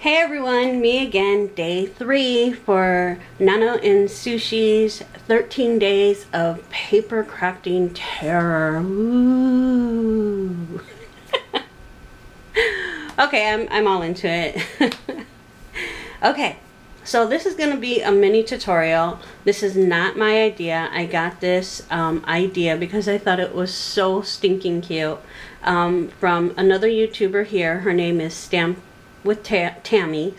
Hey everyone, me again, day 3 for Nano and Sushi's 13 days of paper crafting terror. Ooh. Okay, I'm all into it. Okay, so this is going to be a mini tutorial. This is not my idea. I got this idea because I thought it was so stinking cute from another YouTuber here. Her name is Stamp with Tammy.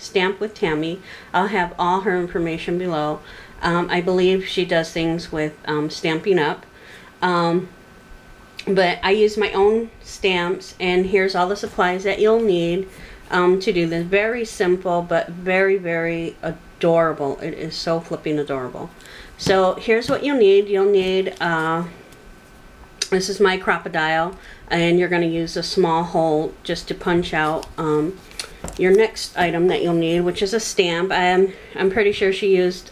I'll have all her information below. I believe she does things with Stampin' Up. But I use my own stamps, and here's all the supplies that you'll need to do this. Very simple, but very, very adorable. It is so flipping adorable. So here's what you'll need. You'll need, this is my crocodile, and you're going to use a small hole just to punch out your next item that you'll need, which is a stamp. I'm pretty sure she used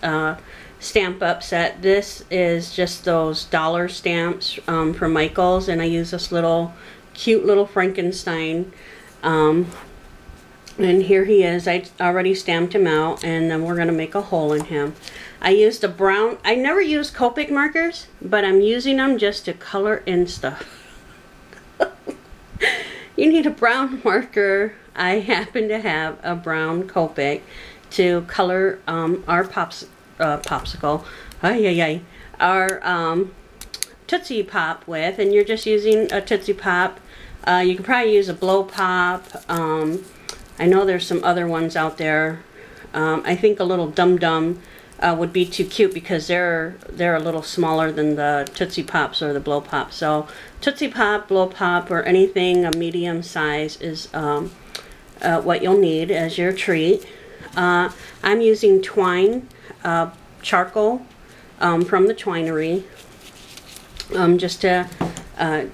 Stamp Up set. This is just those dollar stamps from Michael's, and I use this little cute little Frankenstein. And here he is. I already stamped him out, and then we're going to make a hole in him. I used a brown, I never use Copic markers, but I'm using them just to color in stuff. You need a brown marker. I happen to have a brown Copic to color our popsicle, our Tootsie Pop with, and you're just using a Tootsie Pop. You can probably use a Blow Pop. I know there's some other ones out there. I think a little Dum Dum would be too cute because they're a little smaller than the Tootsie Pops or the Blow Pop. So Tootsie Pop, Blow Pop, or anything a medium size is what you'll need as your treat. I'm using twine, charcoal from the twinery, just to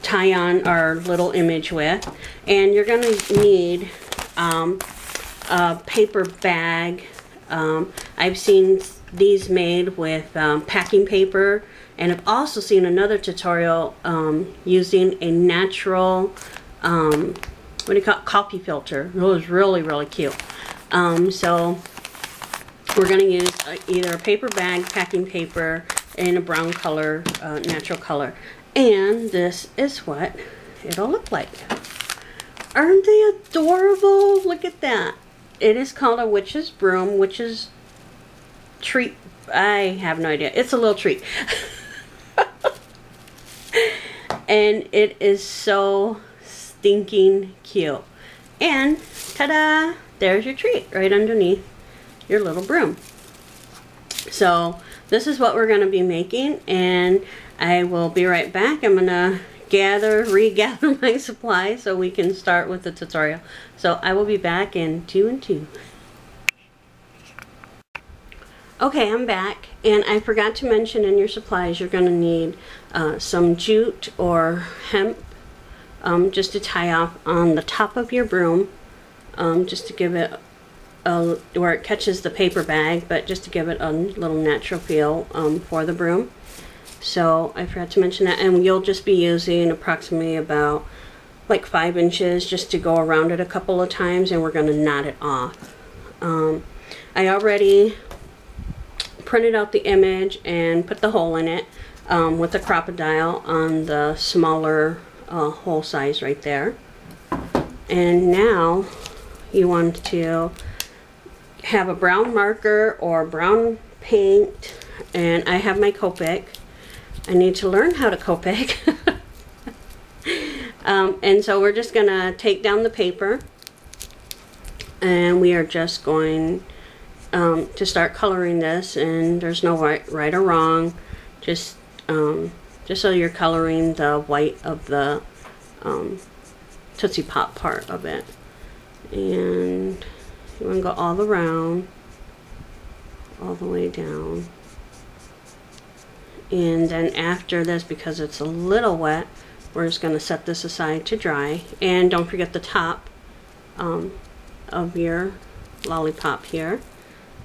tie on our little image with. And you're going to need a paper bag. I've seen these made with packing paper, and I've also seen another tutorial using a natural what do you call it? Coffee filter. It was really, really cute. So we're going to use either a paper bag, packing paper, and a brown color, natural color. And this is what it'll look like. Aren't they adorable? Look at that. It is called a witch's broom, witch's treat. I have no idea. It's a little treat. And it is so stinking cute. And ta-da! There's your treat right underneath your little broom. So this is what we're going to be making, and I will be right back. I'm going to regather my supplies so we can start with the tutorial. So I will be back in 2 and 2. Okay, I'm back, and I forgot to mention in your supplies you're going to need some jute or hemp just to tie off on the top of your broom, just to give it where it catches the paper bag, but just to give it a little natural feel for the broom. So I forgot to mention that, and you'll just be using approximately about like 5 inches just to go around it a couple of times, and we're going to knot it off. I already printed out the image and put the hole in it with the crocodile on the smaller hole size right there. And now you want to have a brown marker or brown paint, and I have my Copic. I need to learn how to Copic. And so we're just gonna take down the paper, and we are just going to start coloring this, and there's no right or wrong, just so you're coloring the white of the Tootsie Pop part of it. And you want to go all around, all the way down. And then after this, because it's a little wet, we're just going to set this aside to dry. And don't forget the top of your lollipop here.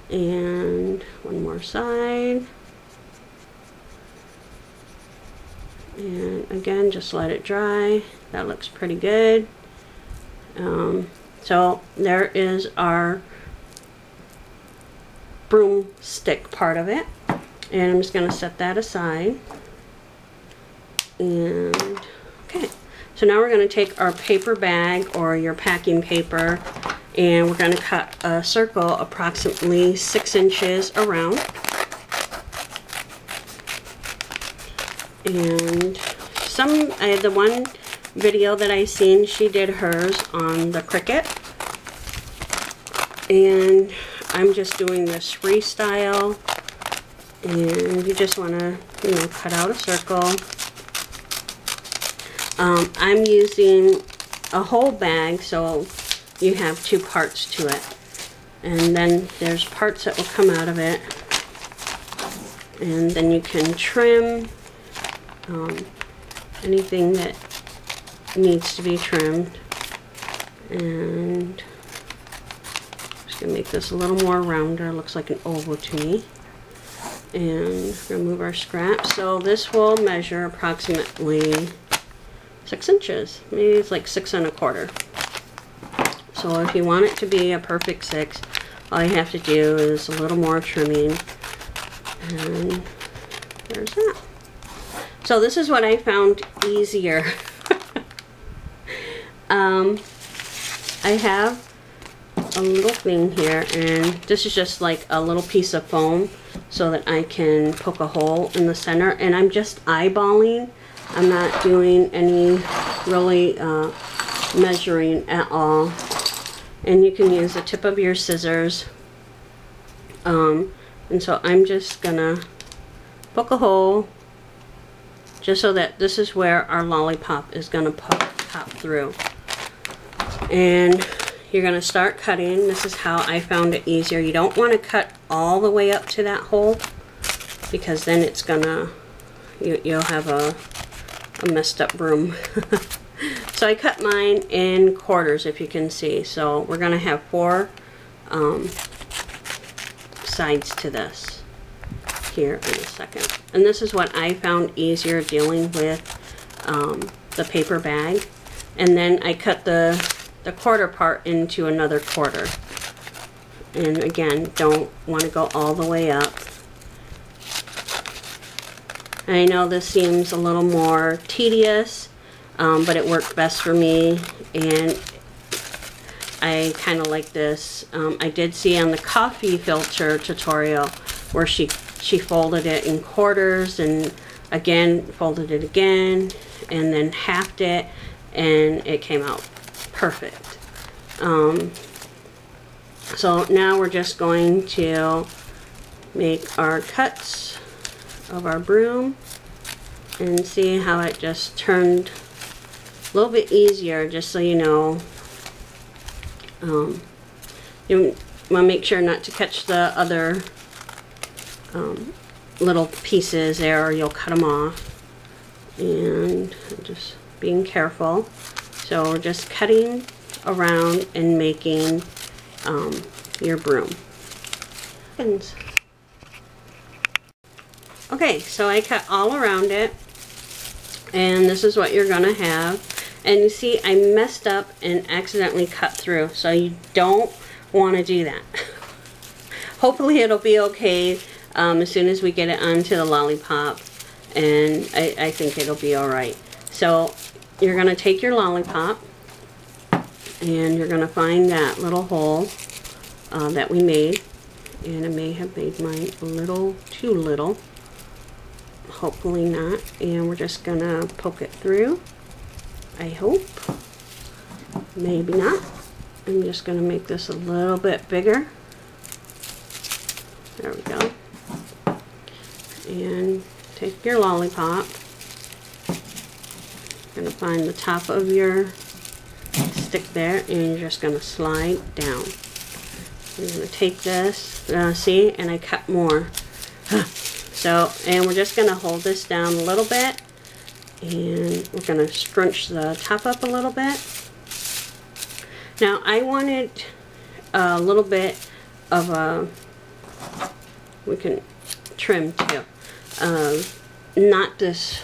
And one more side. And again, just let it dry. That looks pretty good. So there is our broomstick part of it. And I'm just going to set that aside. And okay, so now we're going to take our paper bag or your packing paper, and we're going to cut a circle approximately 6 inches around. And the one video that I seen, she did hers on the Cricut, and I'm just doing this freestyle. And you just want to, you know, cut out a circle. I'm using a whole bag, so you have 2 parts to it, and then there's parts that will come out of it, and then you can trim anything that needs to be trimmed. And I'm just going to make this a little more rounder. It looks like an oval to me. And remove our scrap. So this will measure approximately 6 inches. Maybe it's like 6 1/4. So if you want it to be a perfect 6, all you have to do is a little more trimming. And there's that. So this is what I found easier. I have a little thing here, and this is just like a little piece of foam so that I can poke a hole in the center, and I'm just eyeballing. I'm not doing any really measuring at all. And you can use the tip of your scissors, and so I'm just gonna poke a hole just so that this is where our lollipop is gonna pop through. And you're going to start cutting. This is how I found it easier. You don't want to cut all the way up to that hole, because then it's gonna, you'll have a messed up broom. So I cut mine in quarters, if you can see. So we're going to have 4 sides to this here in a second. And this is what I found easier dealing with the paper bag. And then I cut the quarter part into another quarter. And again, don't want to go all the way up. I know this seems a little more tedious, but it worked best for me, and I kind of like this. I did see on the coffee filter tutorial where she folded it in quarters, and again folded it again, and then halved it, and it came out perfect. So now we're just going to make our cuts of our broom and see how it just turned a little bit easier, just so you know. You want to make sure not to catch the other little pieces there, or you'll cut them off. And just being careful. So we're just cutting around and making your broom. Okay, so I cut all around it, and this is what you're gonna have. And you see, I messed up and accidentally cut through, so you don't want to do that. Hopefully it'll be okay as soon as we get it onto the lollipop, and I think it'll be alright. So you're gonna take your lollipop, and you're gonna find that little hole that we made, and I may have made mine a little too little. Hopefully not. And we're just gonna poke it through. I hope. Maybe not. I'm just gonna make this a little bit bigger. There we go. And take your lollipop. You're gonna find the top of your stick there, and you're just gonna slide down. You're gonna take this, see, and I cut more. So, and we're just gonna hold this down a little bit, and we're gonna scrunch the top up a little bit. Now I wanted a little bit of a, we can trim too, not this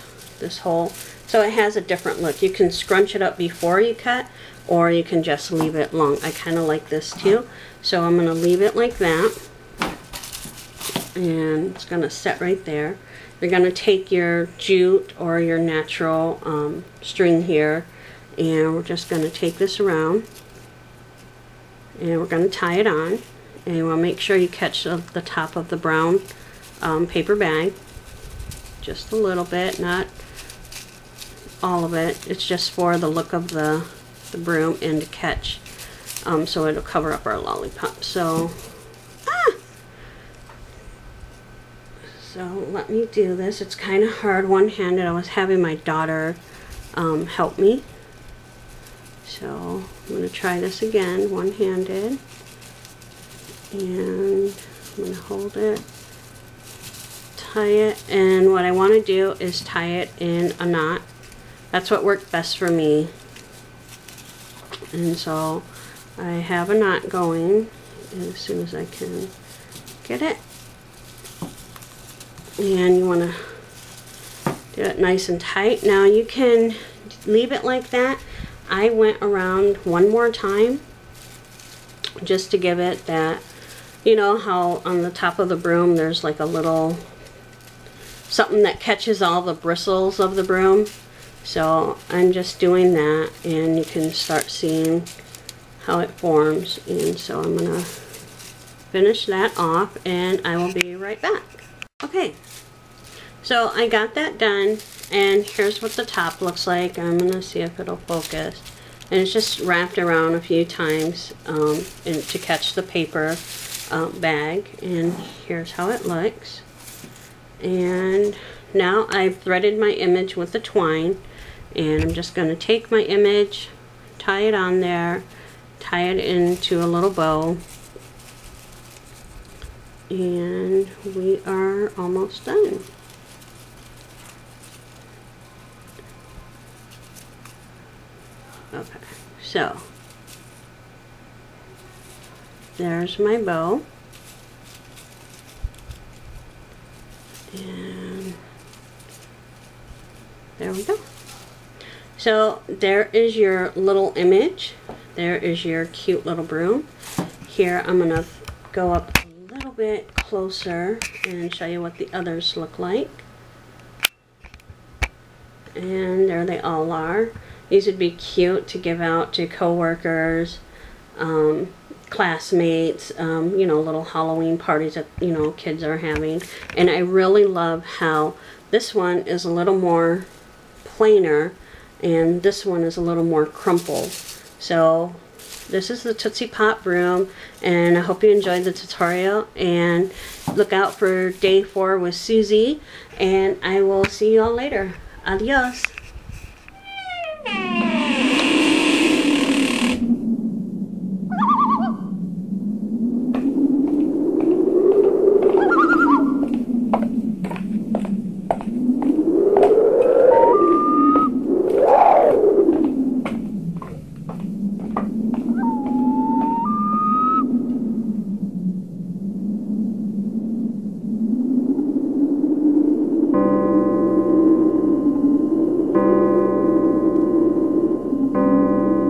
hole, so it has a different look. You can scrunch it up before you cut, or you can just leave it long. I kind of like this too, so I'm going to leave it like that. and it's going to set right there. You're going to take your jute or your natural string here, and we're just going to take this around, and we're going to tie it on, and you want to make sure you catch the top of the brown paper bag, just a little bit, not all of it. It's just for the look of the broom and to catch, so it'll cover up our lollipop. So let me do this. It's kind of hard one-handed. I was having my daughter help me. So I'm going to try this again, one-handed. And I'm going to hold it, tie it, and what I want to do is tie it in a knot. That's what worked best for me. And so I have a knot going as soon as I can get it. And you want to do it nice and tight. Now you can leave it like that. I went around one more time just to give it that, you know how on the top of the broom there's like a little something that catches all the bristles of the broom. So I'm just doing that, and you can start seeing how it forms. And so I'm going to finish that off, and I will be right back. Okay, so I got that done, and here's what the top looks like. I'm going to see if it'll focus. And it's just wrapped around a few times to catch the paper bag, and here's how it looks. And now I've threaded my image with the twine, and I'm just going to take my image, tie it on there, tie it into a little bow, and we are almost done. Okay, so there's my bow, and there we go. So there is your little image. There is your cute little broom. Here I'm going to go up a little bit closer and show you what the others look like. And there they all are. These would be cute to give out to coworkers, classmates, you know, little Halloween parties that, you know, kids are having. And I really love how this one is a little more plainer, and this one is a little more crumpled. So this is the Tootsie Pop broom, and I hope you enjoyed the tutorial, and look out for day 4 with Susie, and I will see you all later. Adios.